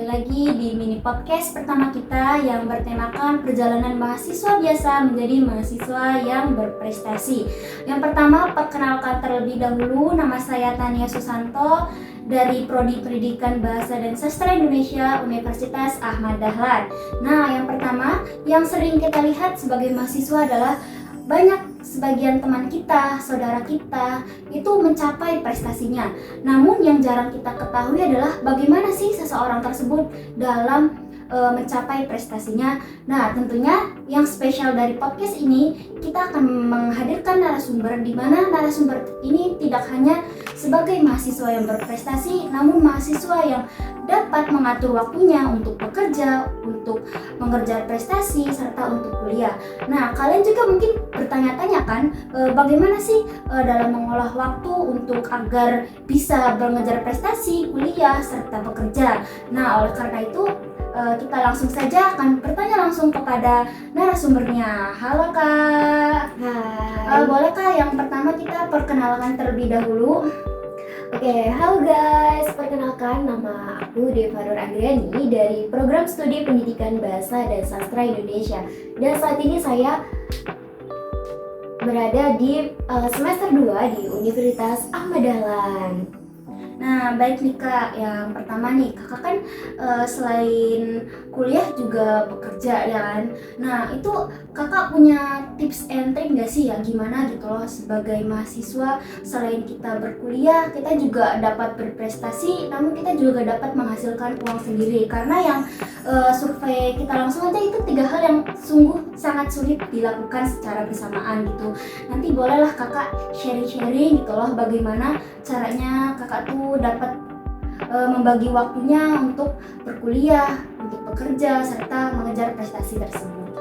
lagi di mini podcast pertama kita yang bertemakan perjalanan mahasiswa biasa menjadi mahasiswa yang berprestasi. Yang pertama, perkenalkan terlebih dahulu, nama saya Tania Susanto dari Prodi Pendidikan Bahasa dan Sastra Indonesia Universitas Ahmad Dahlan. Nah, yang pertama yang sering kita lihat sebagai mahasiswa adalah banyak sebagian teman kita, saudara kita itu mencapai prestasinya. Namun yang jarang kita ketahui adalah bagaimana sih seseorang tersebut dalam mencapai prestasinya. Nah, tentunya yang spesial dari podcast ini, kita akan menghadirkan narasumber di mana narasumber ini tidak hanya sebagai mahasiswa yang berprestasi, namun mahasiswa yang dapat mengatur waktunya untuk bekerja, untuk mengerjakan prestasi, serta untuk kuliah. Nah, kalian juga mungkin bertanya-tanya kan, bagaimana sih dalam mengolah waktu untuk agar bisa mengejar prestasi, kuliah, serta bekerja. Nah, oleh karena itu, kita langsung saja akan bertanya langsung kepada narasumbernya. Halo Kak. Hai. Bolehkah yang pertama kita perkenalkan terlebih dahulu? Oke, halo guys. Perkenalkan, nama aku Deva Nur Andriani dari Program Studi Pendidikan Bahasa dan Sastra Indonesia. Dan saat ini saya berada di semester 2 di Universitas Ahmad Dahlan. Nah, baik nih Kak, yang pertama nih, Kakak kan selain kuliah juga bekerja ya kan. Nah, itu Kakak punya tips and trick gak sih ya gimana gitu loh sebagai mahasiswa, selain kita berkuliah, kita juga dapat berprestasi, namun kita juga dapat menghasilkan uang sendiri. Karena yang survei kita langsung aja itu 3 hal yang sungguh sangat sulit dilakukan secara bersamaan gitu. Nanti bolehlah Kakak sharing-sharing gitu loh bagaimana caranya Kakak tuh dapat membagi waktunya untuk berkuliah, untuk bekerja, serta mengejar prestasi tersebut.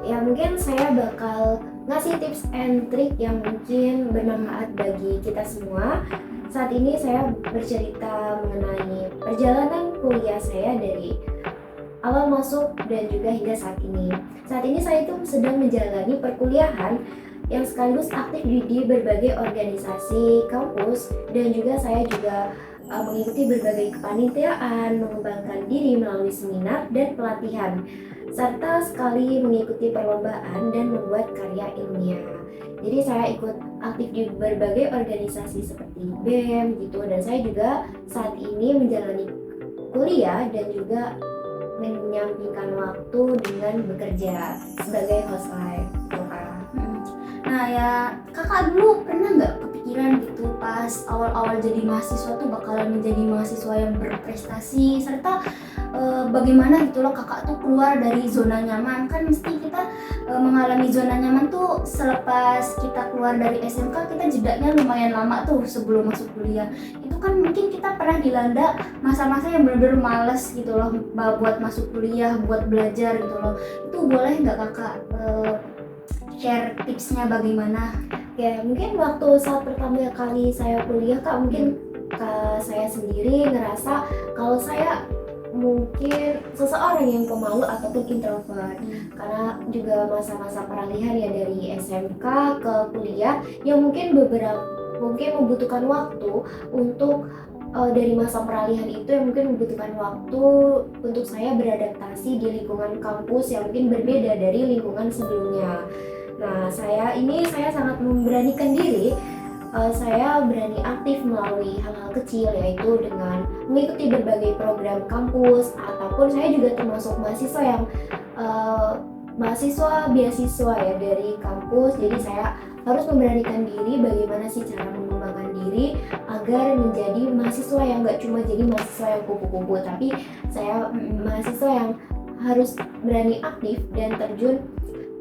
Ya mungkin saya bakal ngasih tips and trick yang mungkin bermanfaat bagi kita semua. Saat ini saya bercerita mengenai perjalanan kuliah saya dari awal masuk dan juga hingga saat ini. Saat ini saya itu sedang menjalani perkuliahan yang sekaligus aktif di berbagai organisasi kampus, dan juga saya juga mengikuti berbagai kepanitiaan, mengembangkan diri melalui seminar dan pelatihan, serta sekali mengikuti perlombaan dan membuat karya ilmiah. Jadi saya ikut aktif di berbagai organisasi seperti BEM gitu, dan saya juga saat ini menjalani kuliah dan juga menyampingkan waktu dengan bekerja sebagai host live. Nah ya, Kakak dulu pernah nggak kepikiran gitu pas awal-awal jadi mahasiswa tuh bakalan menjadi mahasiswa yang berprestasi, serta bagaimana gitu loh Kakak tuh keluar dari zona nyaman. Kan mesti kita mengalami zona nyaman tuh selepas kita keluar dari SMK, kita jedanya lumayan lama tuh sebelum masuk kuliah. Itu kan mungkin kita pernah dilanda masa-masa yang benar-benar males gitu loh buat masuk kuliah, buat belajar gitu loh. Itu boleh nggak Kakak share tipsnya bagaimana? Ya mungkin waktu saat pertama kali saya kuliah Kak, mungkin saya sendiri ngerasa kalau saya mungkin seseorang yang pemalu ataupun introvert, karena juga masa-masa peralihan ya dari SMK ke kuliah yang mungkin membutuhkan waktu untuk dari masa peralihan itu yang mungkin membutuhkan waktu untuk saya beradaptasi di lingkungan kampus yang mungkin berbeda dari lingkungan sebelumnya. Nah, saya sangat memberanikan diri. Saya berani aktif melalui hal-hal kecil, yaitu dengan mengikuti berbagai program kampus, ataupun saya juga termasuk mahasiswa yang mahasiswa beasiswa ya dari kampus. Jadi saya harus memberanikan diri bagaimana sih cara mengembangkan diri agar menjadi mahasiswa yang gak cuma jadi mahasiswa yang kupu-kupu, tapi saya mahasiswa yang harus berani aktif dan terjun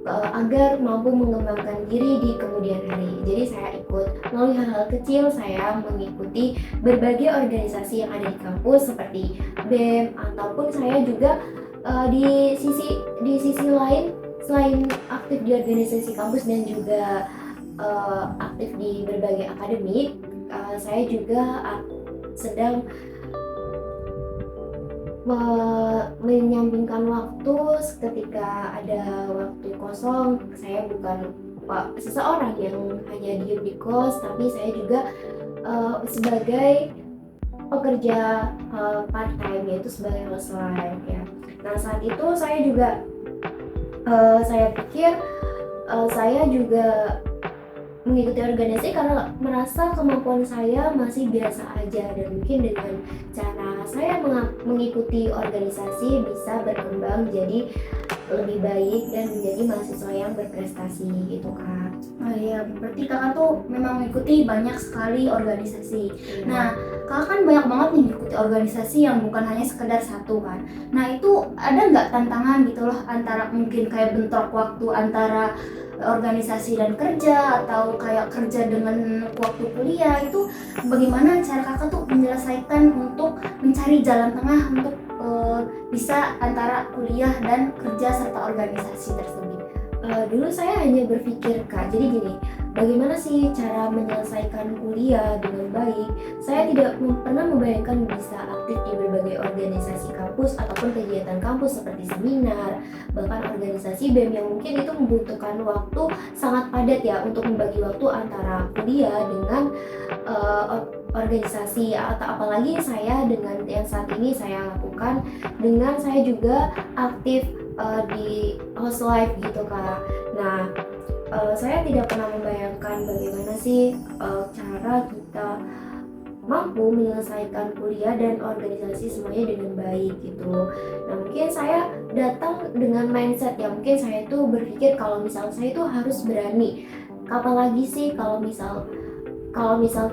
agar mampu mengembangkan diri di kemudian hari. Jadi saya ikut melalui hal-hal kecil, saya mengikuti berbagai organisasi yang ada di kampus seperti BEM, ataupun saya juga di sisi lain, selain aktif di organisasi kampus dan juga aktif di berbagai akademik, saya juga sedang menyampingkan waktu ketika ada waktu kosong. Saya bukan seseorang yang hanya diem di kos, tapi saya juga sebagai pekerja part time, yaitu sebagai housewife ya. Nah saat itu saya juga saya pikir saya juga mengikuti organisasi karena merasa kemampuan saya masih biasa aja, dan mungkin dengan cara saya mengikuti organisasi bisa berkembang jadi lebih baik dan menjadi mahasiswa yang berprestasi gitu Kak. Oh iya, berarti kakak tuh memang mengikuti banyak sekali organisasi. Iya. Nah, kakak kan banyak banget nih mengikuti organisasi yang bukan hanya sekedar satu kan. Nah, itu ada nggak tantangan gitu loh, antara mungkin kayak bentrok waktu antara organisasi dan kerja, atau kayak kerja dengan waktu kuliah, itu bagaimana cara kakak tuh menyelesaikan untuk mencari jalan tengah untuk bisa antara kuliah dan kerja serta organisasi tersebut? Dulu saya hanya berpikir Kak, jadi gini, bagaimana sih cara menyelesaikan kuliah dengan baik? Saya tidak pernah membayangkan bisa aktif di berbagai organisasi kampus ataupun kegiatan kampus seperti seminar, bahkan organisasi BEM yang mungkin itu membutuhkan waktu sangat padat ya untuk membagi waktu antara kuliah dengan organisasi, atau apalagi saya dengan yang saat ini saya lakukan dengan saya juga aktif di housewife gitu Kak. Nah, saya tidak pernah membayangkan bagaimana sih cara kita mampu menyelesaikan kuliah dan organisasi semuanya dengan baik gitu. Nah, mungkin saya datang dengan mindset ya, mungkin saya itu berpikir kalau misal saya itu harus berani. Kapan lagi sih kalau misal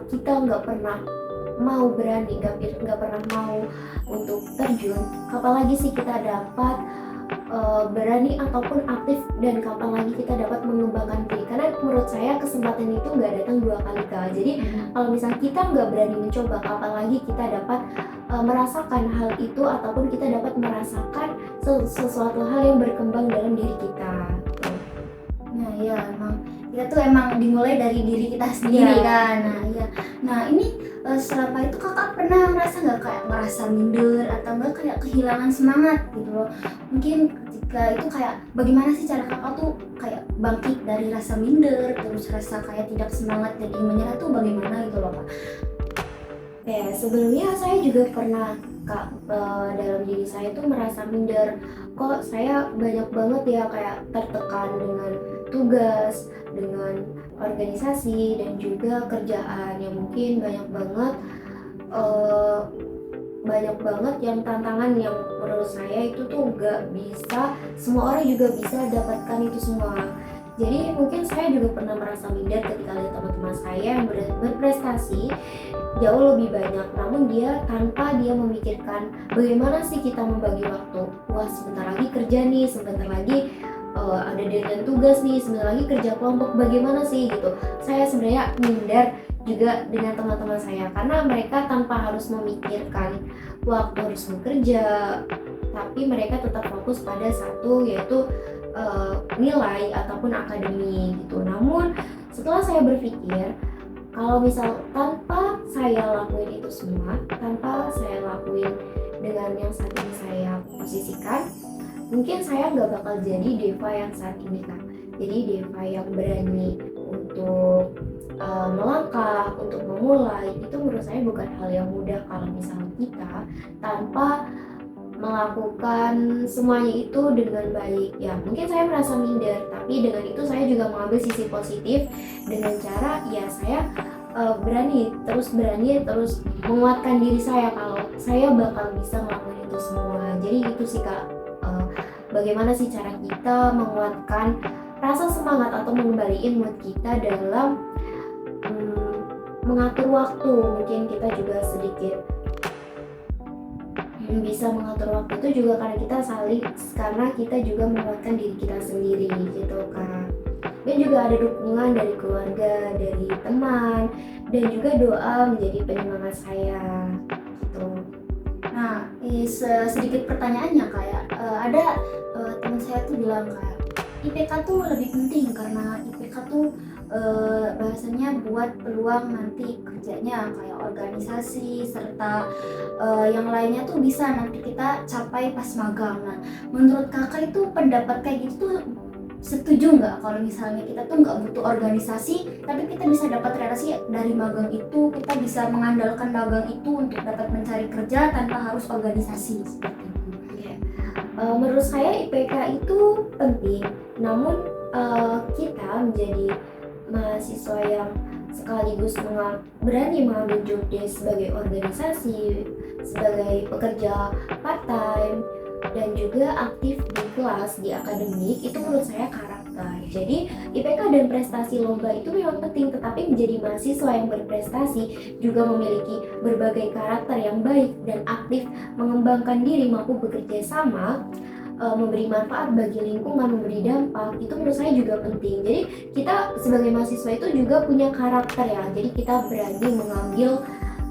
kita nggak pernah mau berani, nggak pernah mau untuk terjun, kapan lagi sih kita dapat berani ataupun aktif, dan kapan lagi kita dapat mengembangkan diri? Karena menurut saya kesempatan itu nggak datang dua kali Kak. Jadi kalau misalnya kita nggak berani mencoba, kapan lagi kita dapat merasakan hal itu, ataupun kita dapat merasakan sesuatu hal yang berkembang dalam diri kita. Nah ya, emang kita tuh emang dimulai dari diri kita sendiri kan. Nah iya, nah ini selama itu kakak pernah merasa nggak kayak merasa minder atau enggak kayak kehilangan semangat gitu loh? Mungkin ketika itu kayak bagaimana sih cara kakak tuh kayak bangkit dari rasa minder, terus rasa kayak tidak semangat jadi menyerah tuh bagaimana gitu loh Kak? Ya, sebelumnya saya juga pernah Kak, dalam diri saya tuh merasa minder. Kok saya banyak banget ya kayak tertekan dengan tugas, dengan organisasi dan juga kerjaan yang mungkin eh, banyak banget yang tantangan yang menurut saya itu tuh gak bisa semua orang juga bisa dapatkan itu semua. Jadi mungkin saya juga pernah merasa minder ketika lihat teman-teman saya yang berprestasi jauh lebih banyak, namun tanpa dia memikirkan bagaimana sih kita membagi waktu. Wah, sebentar lagi kerja nih, sebentar lagi ada deadline tugas nih, sebentar lagi kerja kelompok, bagaimana sih gitu. Saya sebenarnya minder juga dengan teman-teman saya karena mereka tanpa harus memikirkan waktu harus bekerja, tapi mereka tetap fokus pada satu, yaitu nilai ataupun akademik gitu. Namun setelah saya berpikir, kalau misal tanpa saya lakuin itu semua, tanpa saya lakuin dengan yang saat ini saya posisikan, mungkin saya nggak bakal jadi Deva yang saat ini Kak. Jadi Deva yang berani untuk melangkah, untuk memulai, itu menurut saya bukan hal yang mudah kalau misalnya kita tanpa melakukan semuanya itu dengan baik. Ya mungkin saya merasa minder, tapi dengan itu saya juga mengambil sisi positif dengan cara ya saya berani terus menguatkan diri saya kalau saya bakal bisa melakukan itu semua. Jadi itu sih Kak, bagaimana sih cara kita menguatkan rasa semangat atau mengembalikan mood kita dalam mengatur waktu. Mungkin kita juga sedikit bisa mengatur waktu itu juga karena kita juga menguatkan diri kita sendiri gitu Kak. Dan juga ada dukungan dari keluarga, dari teman, dan juga doa menjadi penyemangat saya gitu. Nah, sedikit pertanyaannya kayak ada teman saya tuh bilang kayak IPK tuh lebih penting karena IPK tuh bahasanya buat peluang nanti kerjanya kayak organisasi serta yang lainnya tuh bisa nanti kita capai pas magang. Nah, menurut kakak itu pendapat kayak gitu tuh setuju nggak kalau misalnya kita tuh nggak butuh organisasi, tapi kita bisa dapat relasi dari magang itu, kita bisa mengandalkan magang itu untuk dapat mencari kerja tanpa harus organisasi seperti itu. Menurut saya IPK itu penting, namun kita menjadi mahasiswa yang sekaligus berani mengambil job desk sebagai organisasi, sebagai pekerja part time, dan juga aktif di kelas, di akademik, itu menurut saya karakter. Jadi IPK dan prestasi lomba itu memang penting, tetapi menjadi mahasiswa yang berprestasi juga memiliki berbagai karakter yang baik dan aktif, mengembangkan diri, mampu bekerja sama, memberi manfaat bagi lingkungan, memberi dampak, itu menurut saya juga penting. Jadi kita sebagai mahasiswa itu juga punya karakter ya, jadi kita berani mengambil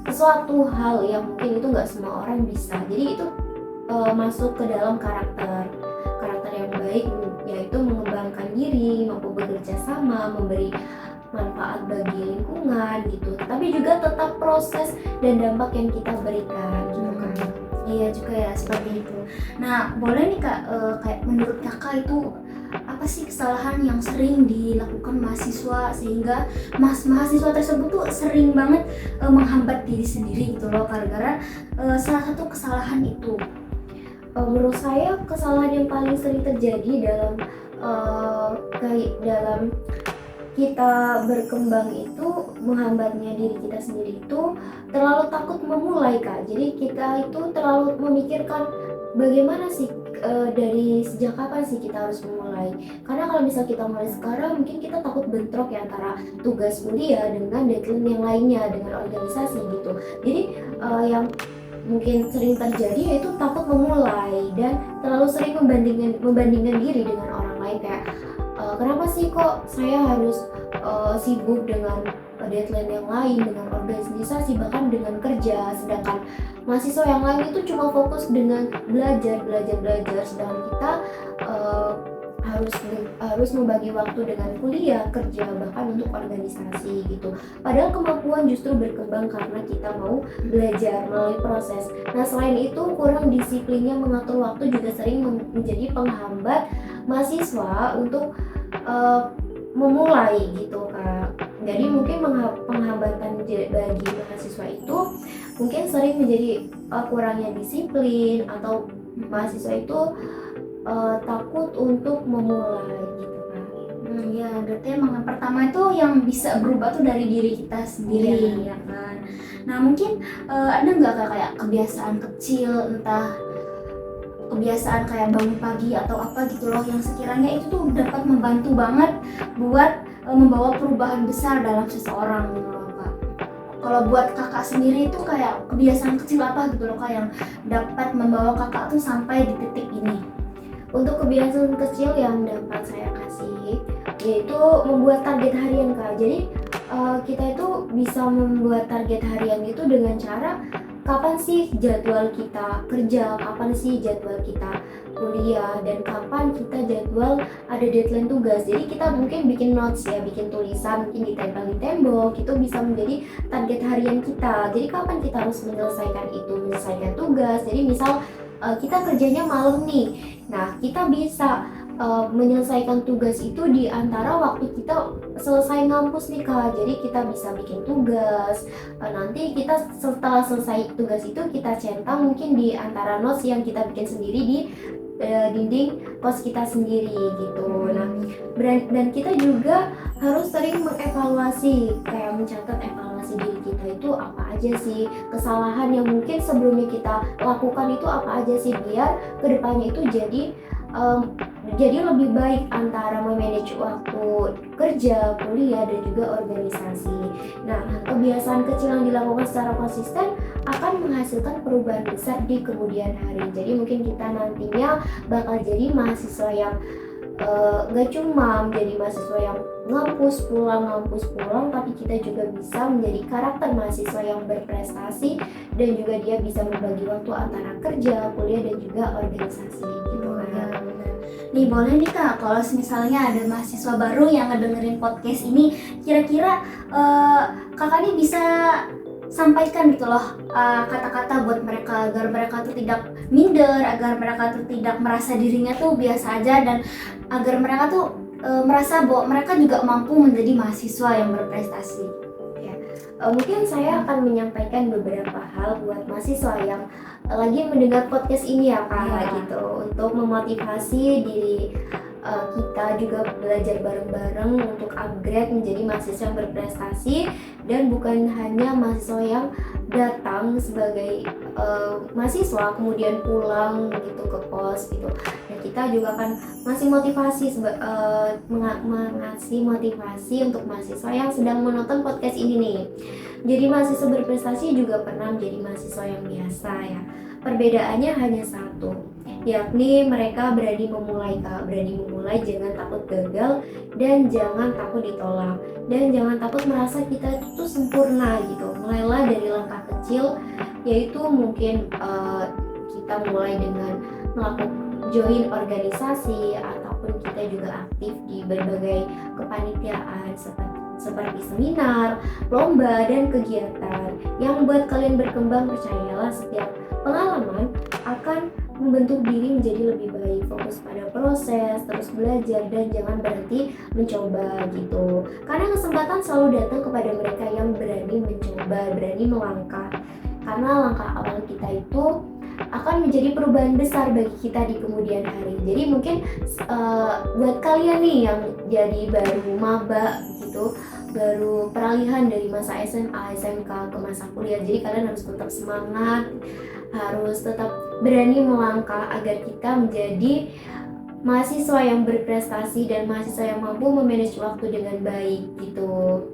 sesuatu hal yang mungkin itu nggak semua orang bisa. Jadi itu masuk ke dalam karakter yang baik, yaitu mengembangkan diri, mampu bekerja sama, memberi manfaat bagi lingkungan gitu, tapi juga tetap proses dan dampak yang kita berikan gitu kan. Iya juga ya, seperti itu. Nah, boleh nih Kak, kayak menurut Kakak itu apa sih kesalahan yang sering dilakukan mahasiswa sehingga mahasiswa tersebut tuh sering banget menghambat diri sendiri gitu loh, gara-gara salah satu kesalahan itu? Menurut saya kesalahan yang paling sering terjadi dalam kita berkembang itu, menghambatnya diri kita sendiri itu terlalu takut memulai Kak. Jadi kita itu terlalu memikirkan bagaimana sih, dari sejak kapan sih kita harus memulai. Karena kalau misal kita mulai sekarang, mungkin kita takut bentrok ya antara tugas kuliah dengan deadline yang lainnya, dengan organisasi gitu. Jadi yang mungkin sering terjadi yaitu takut memulai dan terlalu sering membandingkan diri dengan orang lain, kayak kenapa sih kok saya harus sibuk dengan deadline yang lain, dengan organisasi, bahkan dengan kerja, sedangkan mahasiswa yang lain itu cuma fokus dengan belajar, sedangkan kita harus membagi waktu dengan kuliah, kerja, bahkan untuk organisasi gitu. Padahal kemampuan justru berkembang karena kita mau belajar melalui proses. Nah, selain itu kurang disiplinnya mengatur waktu juga sering menjadi penghambat mahasiswa untuk memulai gitu Kak. Jadi mungkin penghambatan bagi mahasiswa itu mungkin sering menjadi kurangnya disiplin, atau mahasiswa itu takut untuk memulai gitu kan. Ya, berarti emang yang pertama itu yang bisa berubah tuh dari diri kita sendiri, ya kan. Nah, mungkin ada nggak Kak kayak kebiasaan kecil, entah kebiasaan kayak bangun pagi atau apa gitu loh, yang sekiranya itu tuh dapat membantu banget buat membawa perubahan besar dalam seseorang gitu loh Kak. Kalau buat Kakak sendiri itu kayak kebiasaan kecil apa gitu loh Kak yang dapat membawa Kakak tuh sampai di titik ini? Untuk kebiasaan kecil yang dapat saya kasih yaitu membuat target harian Kak. Jadi kita itu bisa membuat target harian itu dengan cara kapan sih jadwal kita kerja, kapan sih jadwal kita kuliah, dan kapan kita jadwal ada deadline tugas. Jadi kita mungkin bikin notes ya, bikin tulisan, mungkin ditempel di tembok, itu bisa menjadi target harian kita. Jadi kapan kita harus menyelesaikan tugas. Jadi misal kita kerjanya malam nih, nah kita bisa menyelesaikan tugas itu di antara waktu kita selesai ngampus nih Kak. Jadi kita bisa bikin tugas, nanti kita setelah selesai tugas itu kita centang mungkin di antara notes yang kita bikin sendiri di dinding kos kita sendiri gitu. Nah, dan kita juga harus sering mengevaluasi, kayak mencatat evaluasi diri kita itu apa aja sih, kesalahan yang mungkin sebelumnya kita lakukan itu apa aja sih, biar kedepannya itu jadi lebih baik antara memanage waktu kerja, kuliah, dan juga organisasi. Nah, kebiasaan kecil yang dilakukan secara konsisten akan menghasilkan perubahan besar di kemudian hari. Jadi mungkin kita nantinya bakal jadi mahasiswa yang gak cuma menjadi mahasiswa yang ngampus pulang, tapi kita juga bisa menjadi karakter mahasiswa yang berprestasi, dan juga dia bisa membagi waktu antara kerja, kuliah, dan juga organisasi gitu kan. Nih boleh nih Kak, kalau misalnya ada mahasiswa baru yang ngedengerin podcast ini, kira-kira Kakak nih bisa sampaikan gitu loh kata-kata buat mereka agar mereka tuh tidak minder, agar mereka tuh tidak merasa dirinya tuh biasa aja, dan agar mereka tuh merasa bahwa mereka juga mampu menjadi mahasiswa yang berprestasi. Mungkin saya akan menyampaikan beberapa hal buat mahasiswa yang lagi mendengar podcast ini ya Kak, gitu, untuk memotivasi diri kita juga belajar bareng-bareng untuk upgrade menjadi mahasiswa yang berprestasi, dan bukan hanya mahasiswa yang datang sebagai mahasiswa kemudian pulang gitu ke kos gitu. Dan kita juga akan ngasih motivasi mengasih motivasi untuk mahasiswa yang sedang menonton podcast ini nih. Jadi mahasiswa berprestasi juga pernah menjadi mahasiswa yang biasa ya. Perbedaannya hanya satu, yakni mereka berani memulai Kak, berani memulai, jangan takut gagal dan jangan takut ditolak, dan jangan takut merasa kita itu sempurna gitu. Mulailah dari langkah kecil, yaitu mungkin kita mulai dengan melakukan join organisasi, ataupun kita juga aktif di berbagai kepanitiaan seperti seminar, lomba, dan kegiatan yang membuat kalian berkembang. Percayalah, setiap pengalaman akan membentuk diri menjadi lebih baik. Fokus pada proses, terus belajar, dan jangan berhenti mencoba gitu. Karena kesempatan selalu datang kepada mereka yang berani mencoba, berani melangkah. Karena langkah awal kita itu akan menjadi perubahan besar bagi kita di kemudian hari. Jadi mungkin buat kalian nih yang jadi baru maba gitu, baru peralihan dari masa SMA, SMK ke masa kuliah, jadi kalian harus tetap semangat, harus tetap berani melangkah agar kita menjadi mahasiswa yang berprestasi dan mahasiswa yang mampu memanage waktu dengan baik gitu.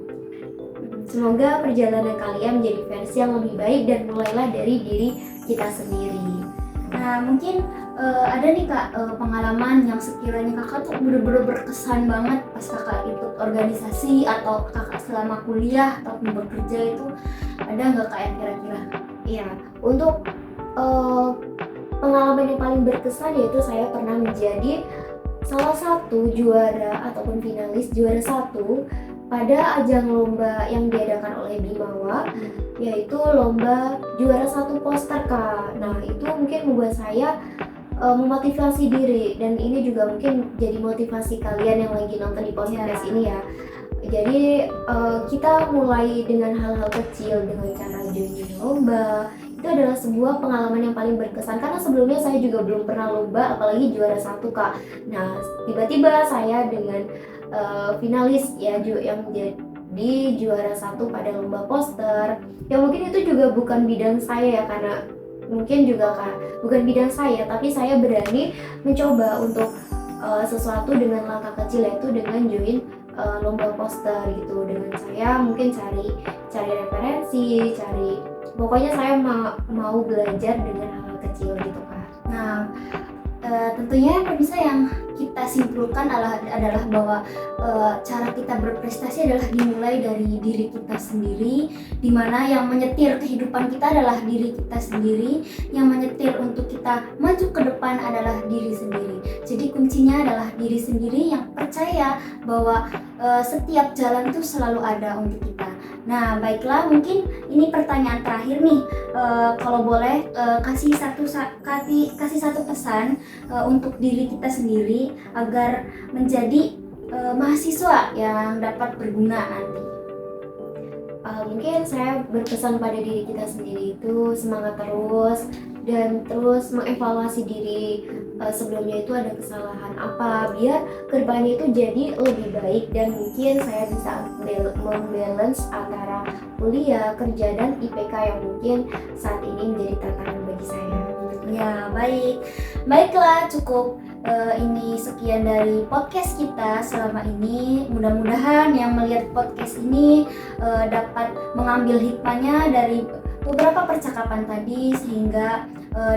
Semoga perjalanan kalian menjadi versi yang lebih baik, dan mulailah dari diri kita sendiri. Nah, mungkin ada nih Kak pengalaman yang sekiranya Kakak tuh bener-bener berkesan banget pas Kakak ikut organisasi, atau Kakak selama kuliah ataupun bekerja, itu ada nggak Kak yang kira-kira? Iya, untuk pengalaman yang paling berkesan yaitu saya pernah menjadi salah satu juara ataupun finalis juara 1 pada ajang lomba yang diadakan oleh Bimawa, yaitu lomba juara 1 poster Kak. Nah, itu mungkin membuat saya memotivasi diri, dan ini juga mungkin jadi motivasi kalian yang lagi nonton di podcast ini ya. Jadi kita mulai dengan hal-hal kecil, dengan cara join lomba. Itu adalah sebuah pengalaman yang paling berkesan, karena sebelumnya saya juga belum pernah lomba, apalagi juara 1 Kak. Nah, tiba-tiba saya dengan finalis ya yang menjadi juara 1 pada lomba poster. Ya mungkin itu juga bukan bidang saya ya, karena mungkin juga bukan bidang saya, tapi saya berani mencoba untuk sesuatu dengan langkah kecil, yaitu dengan join lomba poster gitu. Dengan saya mungkin cari referensi, pokoknya saya mau belajar dengan hal kecil gitu Kak. Nah, tentunya pemirsa, yang kita simpulkan adalah bahwa cara kita berprestasi adalah dimulai dari diri kita sendiri, dimana yang menyetir kehidupan kita adalah diri kita sendiri, yang menyetir untuk kita maju ke depan adalah diri sendiri. Jadi kuncinya adalah diri sendiri yang percaya bahwa setiap jalan itu selalu ada untuk kita. Nah, baiklah, mungkin ini pertanyaan terakhir nih. Kalau boleh kasih satu pesan untuk diri kita sendiri agar menjadi mahasiswa yang dapat berguna nanti. Mungkin saya berpesan pada diri kita sendiri itu semangat terus, dan terus mengevaluasi diri sebelumnya itu ada kesalahan apa, biar kedepannya itu jadi lebih baik, dan mungkin saya bisa membalance antara kuliah, kerja, dan IPK yang mungkin saat ini menjadi tantangan bagi saya. Ya, baiklah, cukup ini sekian dari podcast kita selama ini. Mudah-mudahan yang melihat podcast ini dapat mengambil hikmahnya dari beberapa percakapan tadi, sehingga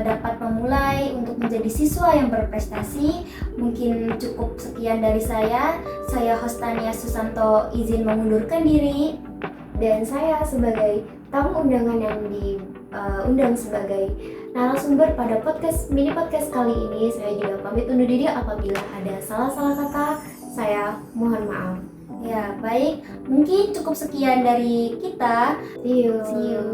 dapat memulai untuk menjadi siswa yang berprestasi. Mungkin cukup sekian dari saya host Tania Susanto izin mengundurkan diri, dan saya sebagai tamu undangan yang diundang sebagai narasumber pada mini podcast kali ini, saya juga pamit undur diri. Apabila ada salah-salah kata, saya mohon maaf. Ya, baik, mungkin cukup sekian dari kita. See you. See you.